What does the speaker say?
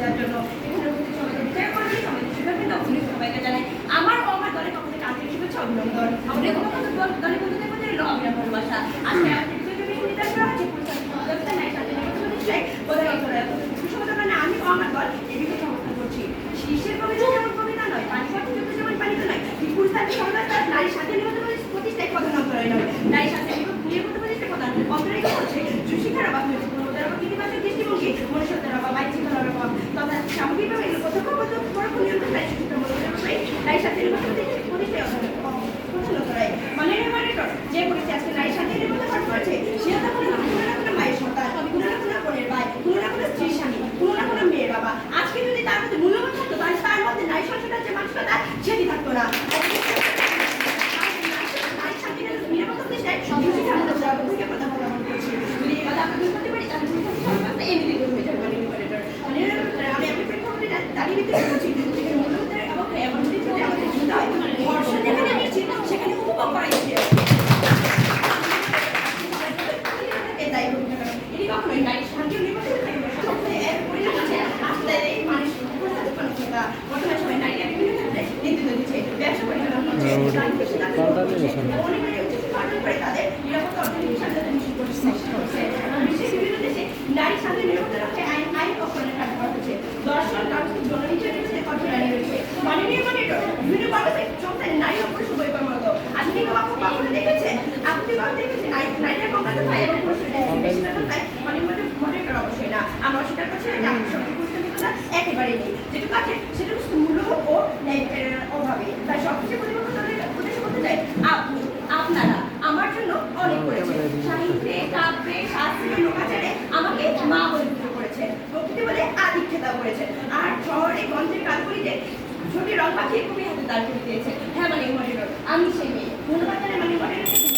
দেওয়ার জন্য এখানে উপস্থিত সবাইকে বিচার করেছি, সবাইকে শুভেচ্ছা উনি সবাইকে জানাই আমার ও আমার দলের পক্ষ থেকে আন্তরিক শুভেচ্ছা অভিনন্দন। আমাদের দলের বন্ধুদের মধ্যে রইল অবিরাম ভালোবাসা। আজকে আমাদের নির্দেশ করা হচ্ছে আমি ও আমার দল এদিকে সমর্থন করছি। শীর্ষের কবিতা যেমন কবিতা নয়, পানিপথ যুদ্ধ যেমন পানিত নয়, পুরুষতান্ত্রিক সমাজতার নারী স্বাধীনতা প্রতিষ্ঠায় প্রধান অন্তরায় নয়, নারী স্বাধীনতা প্রতিষ্ঠায় প্রধান অন্তরায় হচ্ছে সুশিক্ষার অভাব হয়েছে, পূর্বতার অভাব, ইতিবাচক দৃষ্টিভঙ্গি, মনুষ্যত্বের অভাব, বাইচিকতার অভাব তথা সামগ্রিকভাবে প্রত্যক্ষগত পরোক্ষ নিয়ন্ত্রণ নারী সুশিক্ষার মনোযোগের নারী স্বাধীনতা প্রতিষ্ঠায় প্রধান অন্তরায়। মানের যে পরিচয় আজকে নারী স্বাধীনতা পাঠ করেছে সেটা তো কোনো না কোনো মায়ের সন্তান, কোনো না কোনো বোনের ভাই, কোনো না কোনো স্ত্রী স্বামী, কোনো না কোনো মেয়ের বাবা। আজকে যদি তার মধ্যে মূল্যবোধ থাকতো তাহলে তার মধ্যে নারী সংসদের যে মানসিকতা সেটি থাকতো না। সেখানে উপভোগ করাই কখনোই নারী শান্তি বর্তমান সময় নারীরা বিভিন্ন ক্ষেত্রে নেতৃত্ব দিচ্ছে, ব্যবসা পরিচালনা করছে, করে তাদের নিরাপত্তা অর্থনৈতিক স্বাধীনতা নিশ্চিত করছে। বিশ্বের বিভিন্ন দেশে নারী স্বাধীন নিরাপত্তা রক্ষায় আইন প্রণয়নের কাজ করা হচ্ছে। দর্শন জননির্যাতনের কঠোর আইন রয়েছে। মাননীয় বিভিন্ন কর্মসূচি সংস্থায় নারী ও পুরুষ উভয় কর্মরত। আধুনিক কখনো দেখেছেন আপনি দেখেছেন নারীরা কখনো পায় এবং পুরুষরা মনে করা অবশ্যই না। আমরা অস্বীকার করছি না পুরুষতা একেবারেই নেই, যেটুকু আছে সেটুকু মূল্য ও অভাবে। তাই সবকিছু উদ্দেশ্য করতে চাই আপনারা আমার জন্য অনেক করেছেন, সাহিত্যে কাব্যে শাস্ত্রে লোকাচারে আমাকে মা বলে পুজো করেছেন, প্রকৃতি বলে আদিক্ষেতা করেছেন, আর শহরে গঞ্জের কালপুরিতে ছোটি রং পাখিয়ে খুবই হাতে দাঁড় করে দিয়েছে। হ্যাঁ মানে মডেল আমি সেই মেয়ে ধন্যবাদ জানাই মানে মডেল।